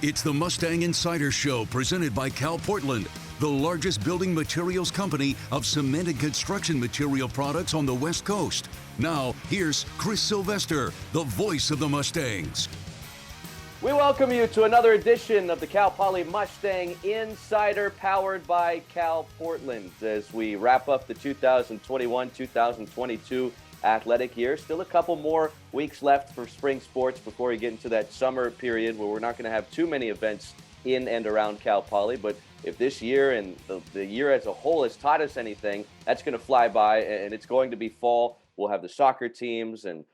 It's the Mustang Insider Show presented by Cal Portland, the largest building materials company of cement and construction material products on the West Coast. Now, here's Chris Sylvester, the voice of the Mustangs. We welcome you to another edition of the Cal Poly Mustang Insider, powered by Cal Portland, as we wrap up the 2021-2022 athletic year. Still a couple more weeks left for spring sports before we get into that summer period where we're not going to have too many events in and around Cal Poly. But if this year and the year as a whole has taught us anything, that's going to fly by, and it's going to be fall. We'll have the soccer teams and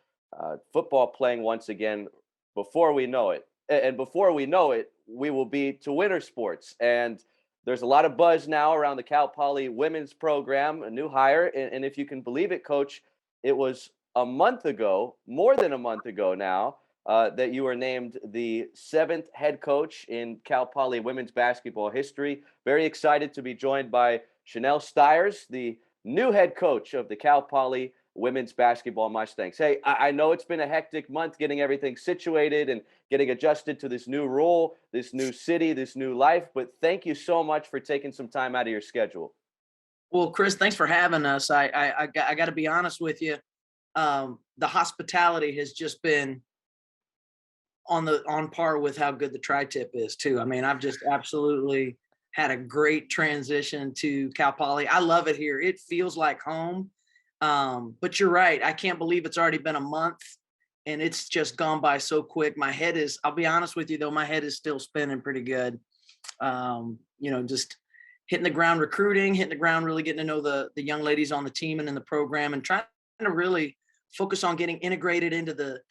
football playing once again before we know it. And before we know it, we will be to winter sports. And there's a lot of buzz now around the Cal Poly women's program, a new hire. And if you can believe it, Coach, it was a month ago, more than a month ago now, that you were named the 7th head coach in Cal Poly women's basketball history. Very excited to be joined by Shanele Stiers, the new head coach of the Cal Poly women's basketball Mustangs. Hey, I know it's been a hectic month getting everything situated and getting adjusted to this new role, this new city, this new life, but thank you so much for taking some time out of your schedule. Well, Chris, thanks for having us. I got to be honest with you. The hospitality has just been on par with how good the tri-tip is too. I mean, I've just absolutely had a great transition to Cal Poly. I love it here. It feels like home. But you're right. I can't believe it's already been a month and it's just gone by so quick. I'll be honest with you though, my head is still spinning pretty good. Just hitting the ground recruiting, hitting the ground, really getting to know the young ladies on the team and in the program, and trying to really focus on getting integrated into the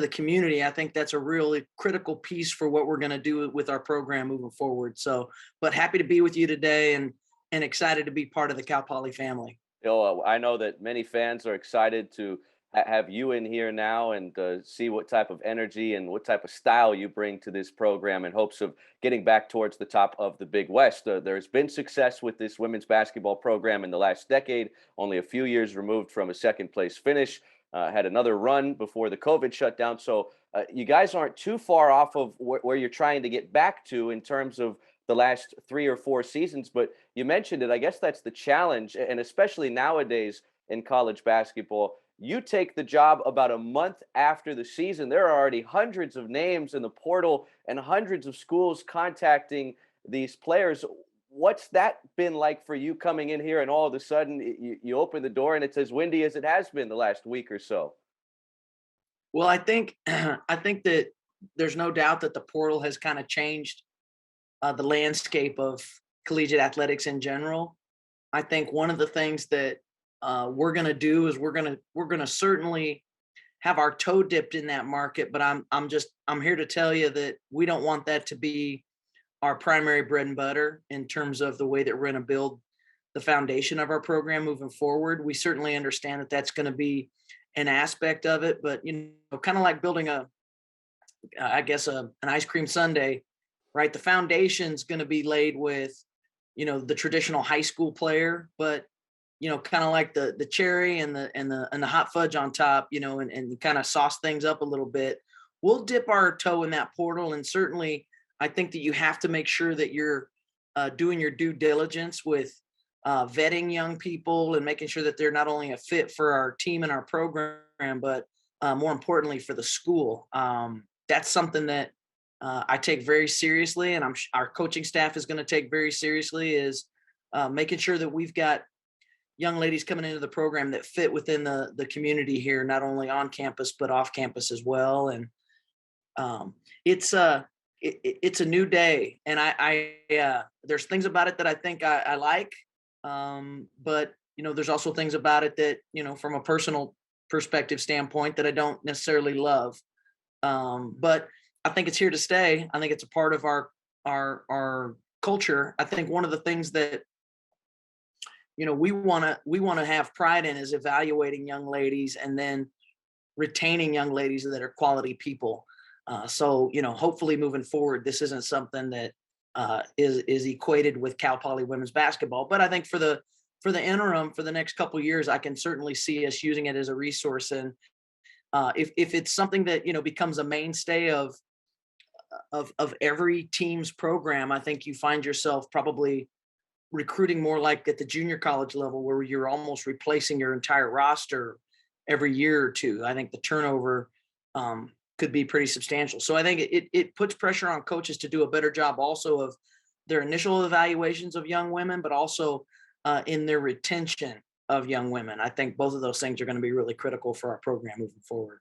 community. I think that's a really critical piece for what we're going to do with our program moving forward. So, but happy to be with you today and excited to be part of the Cal Poly family. I know that many fans are excited to have you in here now and see what type of energy and what type of style you bring to this program in hopes of getting back towards the top of the Big West. There's been success with this women's basketball program in the last decade, only a few years removed from a second place finish. Had another run before the COVID shutdown. So you guys aren't too far off of where you're trying to get back to in terms of the last 3 or 4 seasons. But you mentioned it. I guess that's the challenge. And especially nowadays in college basketball, you take the job about a month after the season. There are already hundreds of names in the portal and hundreds of schools contacting these players. What's that been like for you coming in here and all of a sudden you open the door and it's as windy as it has been the last week or so? Well, I think that there's no doubt that the portal has kind of changed the landscape of collegiate athletics in general. I think one of the things that we're going to do is we're going to certainly have our toe dipped in that market, but I'm here to tell you that we don't want that to be our primary bread and butter in terms of the way that we're going to build the foundation of our program moving forward. We certainly understand that that's going to be an aspect of it, but kind of like building an ice cream sundae, right? The foundation's going to be laid with, the traditional high school player, but kind of like the cherry and the hot fudge on top, and kind of sauce things up a little bit. We'll dip our toe in that portal, and certainly I think that you have to make sure that you're doing your due diligence with vetting young people and making sure that they're not only a fit for our team and our program, but more importantly for the school. That's something that I take very seriously, and our coaching staff is going to take very seriously, is making sure that we've got young ladies coming into the program that fit within the community here, not only on campus, but off campus as well. And it's a new day, and I there's things about it that I think I like, but there's also things about it that from a personal perspective standpoint that I don't necessarily love. But I think it's here to stay. I think it's a part of our culture. I think one of the things that we want to have pride in is evaluating young ladies and then retaining young ladies that are quality people. So hopefully moving forward, this isn't something that is equated with Cal Poly women's basketball. But I think for the interim, for the next couple of years, I can certainly see us using it as a resource. And if it's something that becomes a mainstay of of every team's program, I think you find yourself probably recruiting more like at the junior college level, where you're almost replacing your entire roster every year or two. I think the turnover could be pretty substantial. So I think it puts pressure on coaches to do a better job also of their initial evaluations of young women, but also in their retention of young women. I think both of those things are going to be really critical for our program moving forward.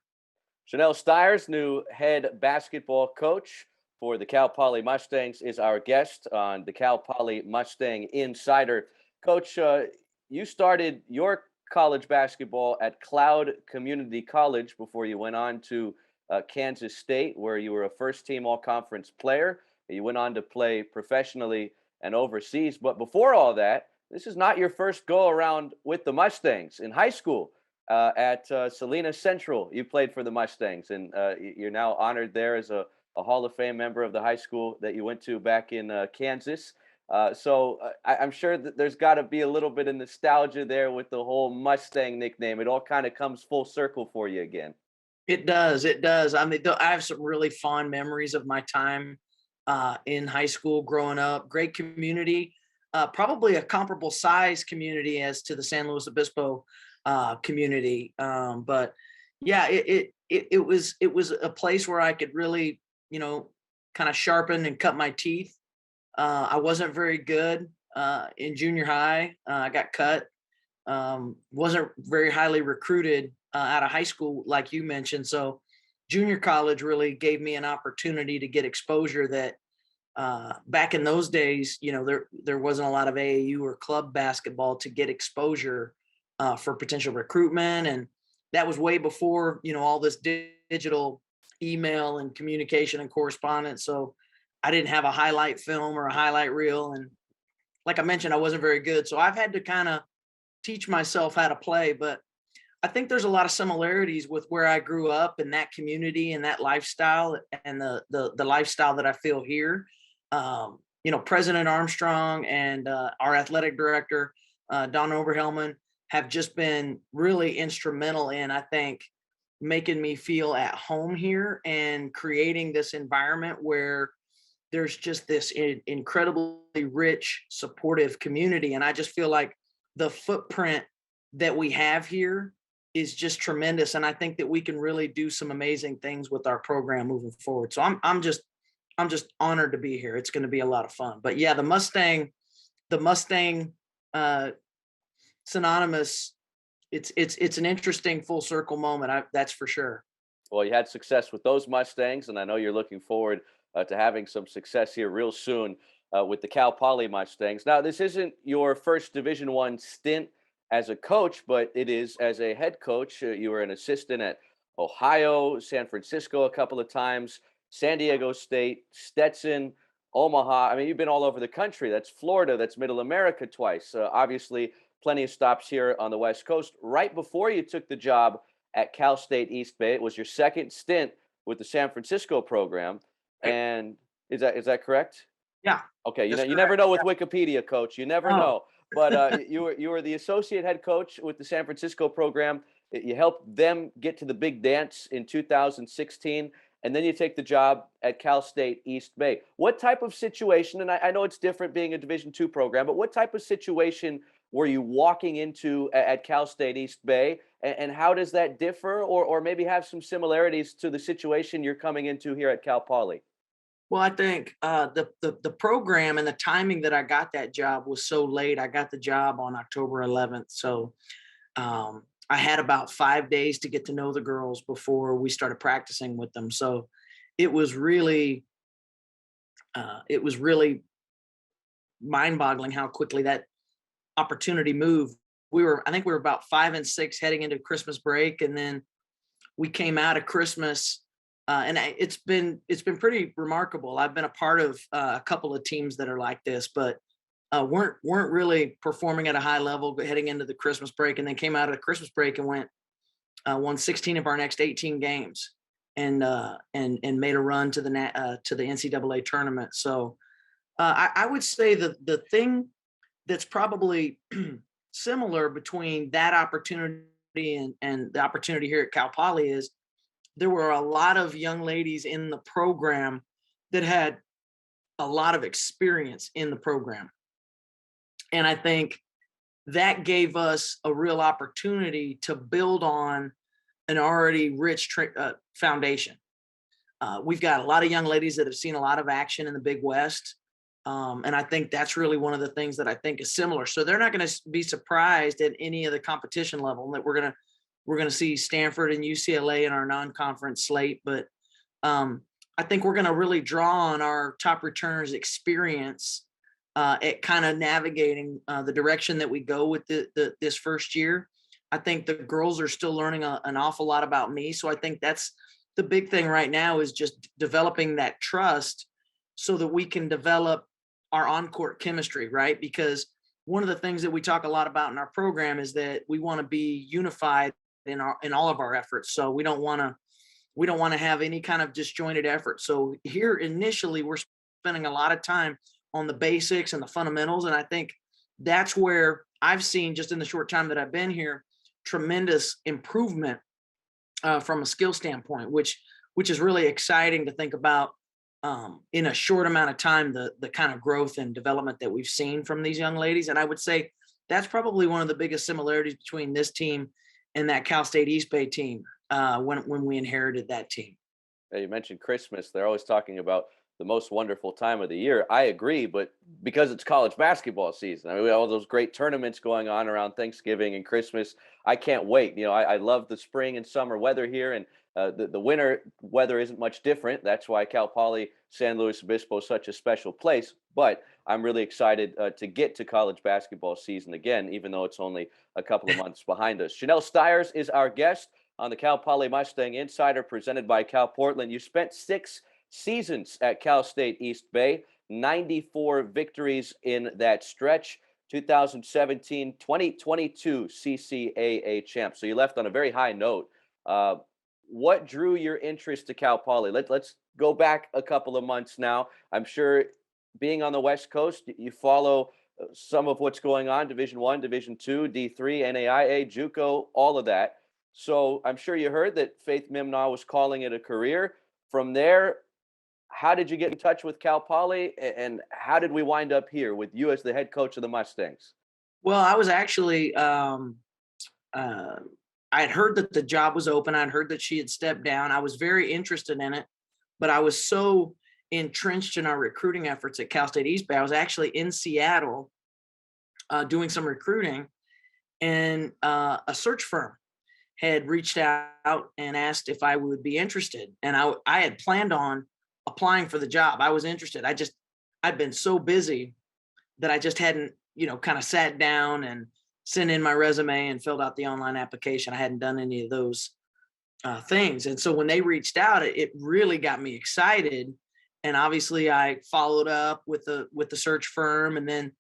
Shanele Stiers, new head basketball coach for the Cal Poly Mustangs, is our guest on the Cal Poly Mustang Insider. Coach, you started your college basketball at Cloud Community College before you went on to Kansas State, where you were a first-team all-conference player. You went on to play professionally and overseas. But before all that, this is not your first go-around with the Mustangs. In high school, at Salina Central, you played for the Mustangs, and you're now honored there as a Hall of Fame member of the high school that you went to back in Kansas. So I'm sure that there's got to be a little bit of nostalgia there with the whole Mustang nickname. It all kind of comes full circle for you again. It does. It does. I mean, I have some really fond memories of my time in high school growing up. Great community, probably a comparable size community as to the San Luis Obispo community. But yeah, it was a place where I could really, kind of sharpen and cut my teeth. I wasn't very good in junior high. I got cut. Wasn't very highly recruited out of high school, like you mentioned. So junior college really gave me an opportunity to get exposure that back in those days, there wasn't a lot of AAU or club basketball to get exposure for potential recruitment. And that was way before, all this digital email and communication and correspondence. So I didn't have a highlight film or a highlight reel. And like I mentioned, I wasn't very good. So I've had to kind of teach myself how to play. But I think there's a lot of similarities with where I grew up and that community and that lifestyle and the lifestyle that I feel here. President Armstrong and our athletic director, Don Oberhelman, have just been really instrumental in, I think, making me feel at home here and creating this environment where there's just this incredibly rich, supportive community. And I just feel like the footprint that we have here is just tremendous. And I think that we can really do some amazing things with our program moving forward. So I'm just honored to be here. It's going to be a lot of fun. But yeah, the Mustang synonymous, it's an interesting full circle moment. That's for sure. Well, you had success with those Mustangs, and I know you're looking forward to having some success here real soon with the Cal Poly Mustangs. Now, this isn't your first Division I stint as a coach, but it is as a head coach. You were an assistant at Ohio, San Francisco a couple of times, San Diego State, Stetson, Omaha. I mean, you've been all over the country. That's Florida. That's Middle America twice. Obviously, plenty of stops here on the West Coast. Right before you took the job at Cal State East Bay, it was your second stint with the San Francisco program. And is that correct? Yeah. Okay. You never know with Wikipedia, Coach. You never know. But you were the associate head coach with the San Francisco program. You helped them get to the big dance in 2016. And then you take the job at Cal State East Bay. What type of situation, and I know it's different being a Division II program, but what type of situation were you walking into at Cal State East Bay? And how does that differ or maybe have some similarities to the situation you're coming into here at Cal Poly? Well, I think the program and the timing that I got that job was so late. I got the job on October 11th. So I had about 5 days to get to know the girls before we started practicing with them. So it was really mind-boggling how quickly that opportunity moved. I think we were about 5 and 6 heading into Christmas break, and then we came out of Christmas, and it's been pretty remarkable. I've been a part of a couple of teams that are like this, but weren't really performing at a high level heading into the Christmas break, and then came out of the Christmas break and won 16 of our next 18 games, and made a run to the NCAA tournament. So I would say the thing that's probably similar between that opportunity and the opportunity here at Cal Poly is there were a lot of young ladies in the program that had a lot of experience in the program. And I think that gave us a real opportunity to build on an already rich foundation. We've got a lot of young ladies that have seen a lot of action in the Big West. And I think that's really one of the things that I think is similar. So they're not going to be surprised at any of the competition level that we're going to see Stanford and UCLA in our non-conference slate. But I think we're going to really draw on our top returners' experience at kind of navigating the direction that we go with this first year. I think the girls are still learning an awful lot about me. So I think that's the big thing right now, is just developing that trust so that we can develop our on-court chemistry, right? Because one of the things that we talk a lot about in our program is that we want to be unified in all of our efforts. So we don't want to have any kind of disjointed effort. So here initially we're spending a lot of time on the basics and the fundamentals. And I think that's where I've seen, just in the short time that I've been here, tremendous improvement from a skill standpoint, which is really exciting to think about in a short amount of time, the kind of growth and development that we've seen from these young ladies. And I would say that's probably one of the biggest similarities between this team and that Cal State East Bay team when we inherited that team. Yeah, you mentioned Christmas. They're always talking about the most wonderful time of the year. I agree, but because it's college basketball season, I mean, we have all those great tournaments going on around Thanksgiving and Christmas. I can't wait. I love the spring and summer weather here, and the winter weather isn't much different. That's why Cal Poly San Luis Obispo is such a special place. But I'm really excited to get to college basketball season again, even though it's only a couple of months behind us. Shanele Stiers is our guest on the Cal Poly Mustang Insider, presented by Cal Portland. You spent 6 seasons at Cal State East Bay, 94 victories in that stretch, 2017, 2022 CCAA champ. So you left on a very high note. What drew your interest to Cal Poly? Let's go back a couple of months now. I'm sure, being on the West Coast, you follow some of what's going on, Division I, Division II, D3, NAIA, JUCO, all of that. So I'm sure you heard that Faith Mimnaugh was calling it a career. From there, how did you get in touch with Cal Poly, and how did we wind up here with you as the head coach of the Mustangs? Well, I was actually I had heard that the job was open. I'd heard that she had stepped down. I was very interested in it, but I was so entrenched in our recruiting efforts at Cal State East Bay. I was actually in Seattle doing some recruiting, and a search firm had reached out and asked if I would be interested. And I had planned on applying for the job. I was interested. I'd been so busy that I just hadn't, kind of sat down and sent in my resume and filled out the online application. I hadn't done any of those things. And so when they reached out, it really got me excited. And obviously I followed up with the search firm, and then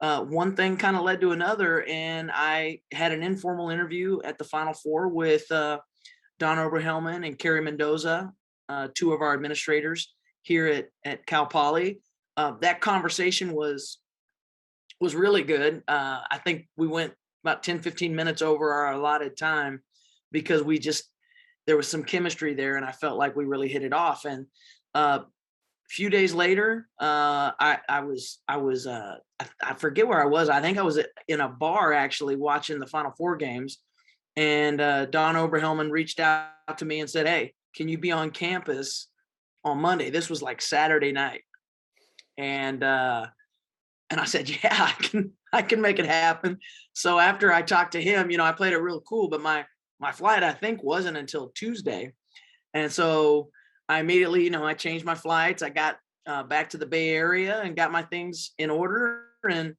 one thing kind of led to another. And I had an informal interview at the Final Four with Don Oberhelman and Carrie Mendoza, 2 of our administrators here at Cal Poly. That conversation was really good. I think we went about 10, 15 minutes over our allotted time, because there was some chemistry there, and I felt like we really hit it off. And a few days later, I forget where I was. I think I was in a bar actually watching the Final Four games, and Don Oberhelman reached out to me and said, "Hey, can you be on campus on Monday?" This was like Saturday night. And I said, "Yeah, I can make it happen." So after I talked to him, I played it real cool, but my flight, I think, wasn't until Tuesday. And so I immediately, I changed my flights. I got back to the Bay Area and got my things in order. And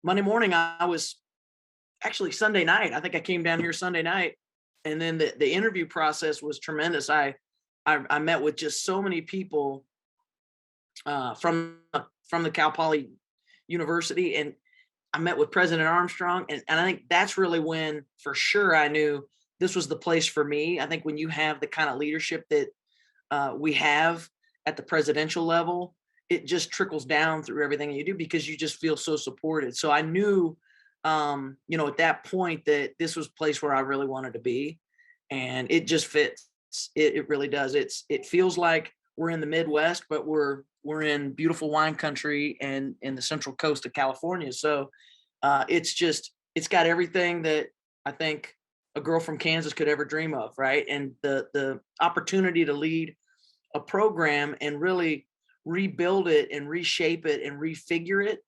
Monday morning, I was actually Sunday night. I think I came down here Sunday night. And then the interview process was tremendous. I met with just so many people from the Cal Poly University, and I met with President Armstrong. And I think that's really when, for sure, I knew this was the place for me. I think when you have the kind of leadership that we have at the presidential level, it just trickles down through everything you do, because you just feel so supported. So I knew, at that point, that this was a place where I really wanted to be, and it just fits. It really does. It feels like we're in the Midwest, but we're in beautiful wine country and in the Central Coast of California. So it's got everything that I think a girl from Kansas could ever dream of, right? And the opportunity to lead a program and really rebuild it and reshape it and refigure it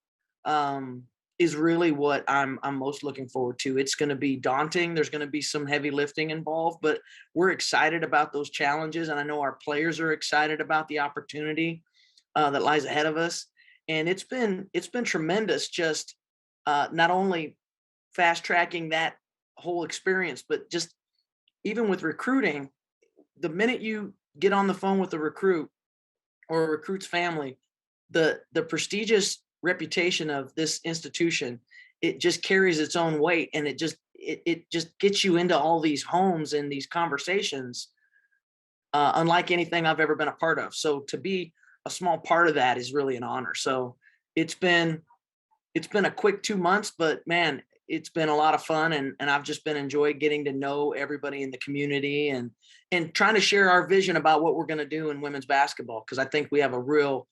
is really what I'm most looking forward to. It's going to be daunting. There's going to be some heavy lifting involved, but we're excited about those challenges, and I know our players are excited about the opportunity that lies ahead of us. And it's been tremendous. Just not only fast tracking that whole experience, but just even with recruiting, the minute you get on the phone with a recruit or a recruit's family, the prestigious reputation of this institution, it just carries its own weight, and it just gets you into all these homes and these conversations unlike anything I've ever been a part of. So to be a small part of that is really an honor. So it's been a quick 2 months, but man, it's been a lot of fun, and I've just been enjoying getting to know everybody in the community and trying to share our vision about what we're going to do in women's basketball, because I think we have a real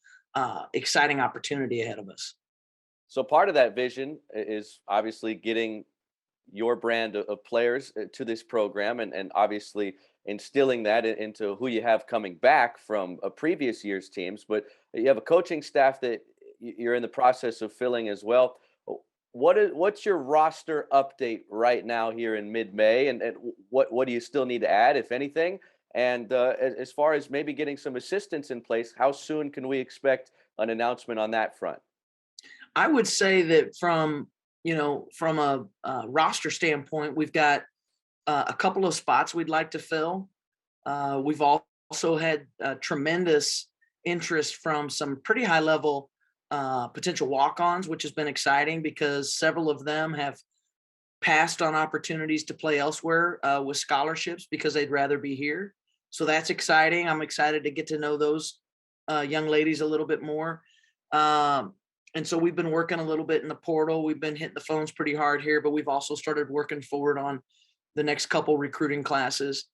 exciting opportunity ahead of us. So part of that vision is obviously getting your brand of players to this program, and obviously instilling that into who you have coming back from a previous year's teams. But you have a coaching staff that you're in the process of filling as well. What's your roster update right now here in mid-May, and what do you still need to add, if anything? And as far as maybe getting some assistants in place, how soon can we expect an announcement on that front? I would say that from a roster standpoint, we've got a couple of spots we'd like to fill. We've also had tremendous interest from some pretty high level potential walk-ons, which has been exciting because several of them have passed on opportunities to play elsewhere with scholarships because they'd rather be here. So that's exciting. I'm excited to get to know those young ladies a little bit more. And so we've been working a little bit in the portal. We've been hitting the phones pretty hard here, but we've also started working forward on the next couple recruiting classes.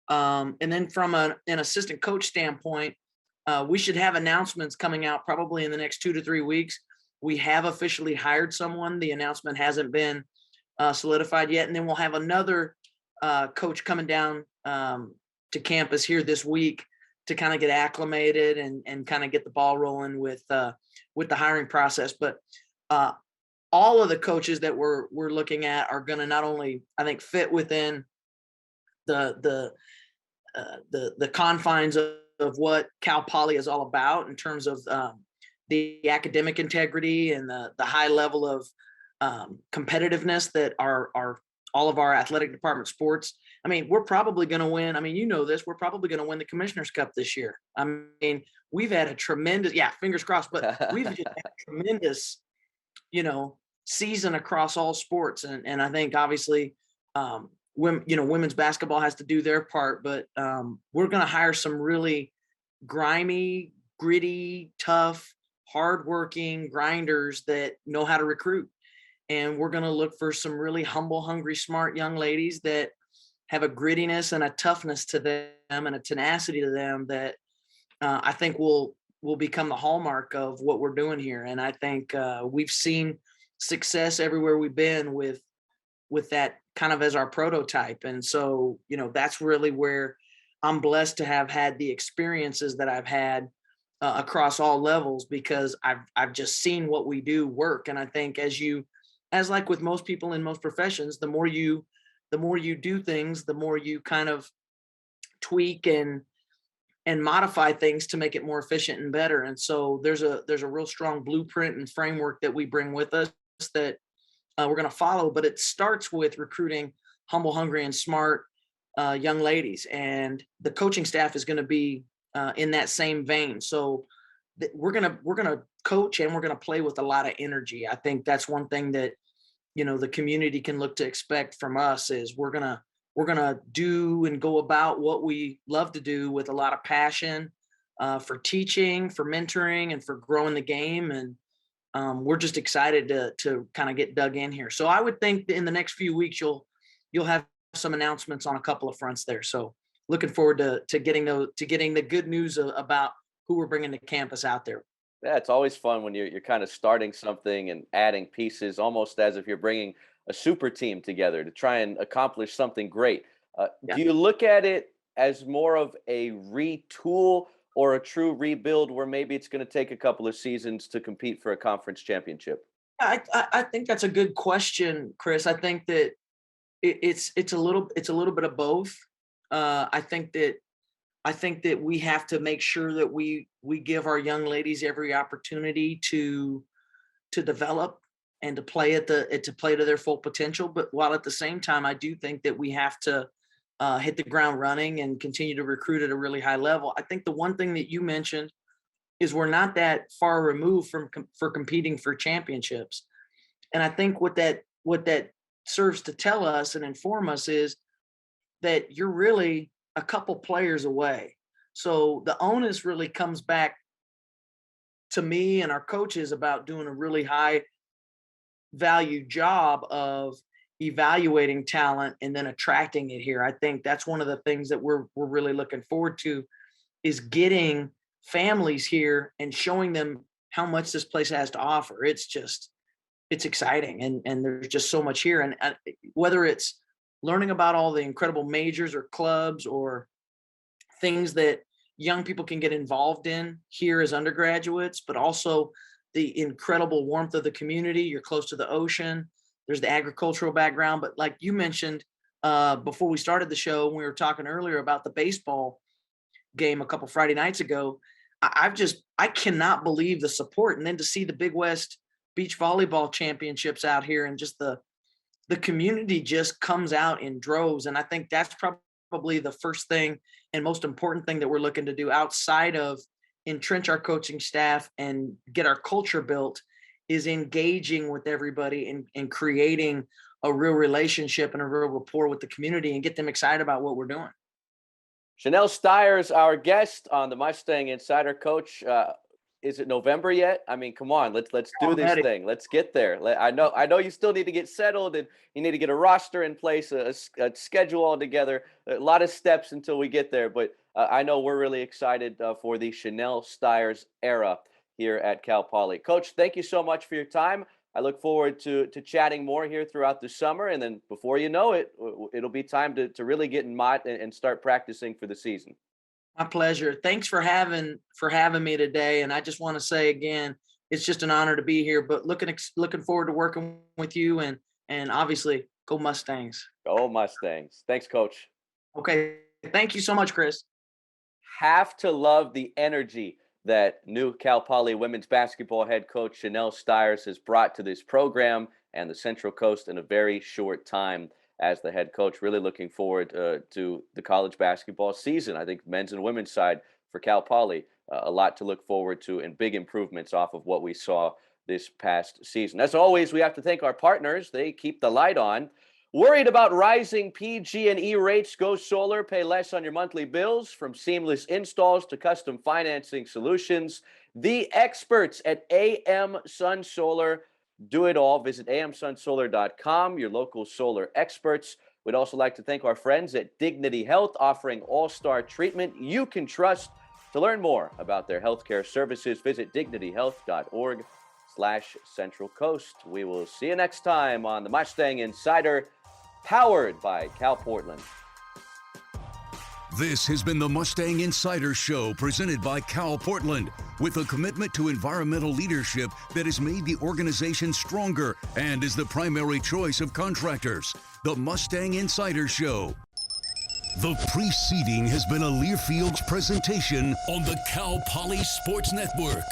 And then from an assistant coach standpoint, we should have announcements coming out probably in the next 2 to 3 weeks. We have officially hired someone. The announcement hasn't been solidified yet. And then we'll have another coach coming down to campus here this week to kind of get acclimated and kind of get the ball rolling with the hiring process. But all of the coaches that we're looking at are going to not only, I think, fit within the confines of what Cal Poly is all about in terms of the academic integrity and the high level of competitiveness that are all of our athletic department sports. I mean, we're probably going to win. I mean, you know this, we're probably going to win the Commissioner's Cup this year. I mean, we've had a tremendous, fingers crossed, but we've just had a tremendous, season across all sports. And I think obviously, women's basketball has to do their part, but we're going to hire some really grimy, gritty, tough, hardworking grinders that know how to recruit. And we're going to look for some really humble, hungry, smart young ladies that have a grittiness and a toughness to them and a tenacity to them that I think will become the hallmark of what we're doing here. And I think we've seen success everywhere we've been with that kind of as our prototype. And so, that's really where I'm blessed to have had the experiences that I've had across all levels, because I've just seen what we do work. And I think as like with most people in most professions, the more you do things, the more you kind of tweak and modify things to make it more efficient and better. And so there's a real strong blueprint and framework that we bring with us that we're going to follow, but it starts with recruiting humble, hungry, and smart young ladies. And the coaching staff is going to be in that same vein. So we're going to coach and we're going to play with a lot of energy. I think that's one thing that, the community can look to expect from us is we're going to do and go about what we love to do with a lot of passion for teaching, for mentoring, and for growing the game. And we're just excited to kind of get dug in here. So I would think that in the next few weeks, you'll have some announcements on a couple of fronts there. So looking forward to getting the good news about who we're bringing to campus out there. Yeah, it's always fun when you're kind of starting something and adding pieces, almost as if you're bringing a super team together to try and accomplish something great. Yeah. Do you look at it as more of a retool or a true rebuild, where maybe it's going to take a couple of seasons to compete for a conference championship? I think that's a good question, Chris. I think that it's a little bit of both. I think that we have to make sure that we give our young ladies every opportunity to develop and to play to their full potential. But while at the same time, I do think that we have to hit the ground running and continue to recruit at a really high level. I think the one thing that you mentioned is we're not that far removed from competing for championships. And I think what that serves to tell us and inform us is that you're really a couple players away. So the onus really comes back to me and our coaches about doing a really high value job of evaluating talent and then attracting it here. I think that's one of the things that we're really looking forward to, is getting families here and showing them how much this place has to offer. It's exciting, and there's just so much here. And whether it's learning about all the incredible majors or clubs or things that young people can get involved in here as undergraduates, but also the incredible warmth of the community. You're close to the ocean. There's the agricultural background. But like you mentioned before we started the show, when we were talking earlier about the baseball game a couple Friday nights ago, I cannot believe the support. And then to see the Big West Beach Volleyball Championships out here, and just the community just comes out in droves. And I think that's probably the first thing and most important thing that we're looking to do outside of entrench our coaching staff and get our culture built, is engaging with everybody and creating a real relationship and a real rapport with the community and get them excited about what we're doing. Shanele Stiers, our guest on the Mustang Insider. Coach, is it November yet? I mean, come on, let's do this thing. Let's get there. I know you still need to get settled, and you need to get a roster in place, a schedule all together, a lot of steps until we get there. But I know we're really excited for the Shanele Stiers era here at Cal Poly. Coach, thank you so much for your time. I look forward to chatting more here throughout the summer, and then before you know it, it'll be time to really get in mod and start practicing for the season. My pleasure. Thanks for having me today. And I just want to say again, it's just an honor to be here. But looking forward to working with you, and obviously go Mustangs. Go Mustangs. Thanks, Coach. Okay. Thank you so much, Chris. Have to love the energy that new Cal Poly women's basketball head coach Shanele Stiers has brought to this program and the Central Coast in a very short time as the head coach. Really looking forward to the college basketball season. I think men's and women's side for Cal Poly, a lot to look forward to, and big improvements off of what we saw this past season. As always, we have to thank our partners. They keep the light on. Worried about rising PG&E rates? Go solar. Pay less on your monthly bills. From seamless installs to custom financing solutions, the experts at AM Sun Solar do it all. Visit amsunsolar.com, your local solar experts. We'd also like to thank our friends at Dignity Health, offering all-star treatment you can trust. To learn more about their healthcare services, visit dignityhealth.org/Central Coast. We will see you next time on the Mustang Insider, powered by Cal Portland. This has been the Mustang Insider Show, presented by Cal Portland, with a commitment to environmental leadership that has made the organization stronger and is the primary choice of contractors. The Mustang Insider Show. The preceding has been a Learfield's presentation on the Cal Poly Sports Network.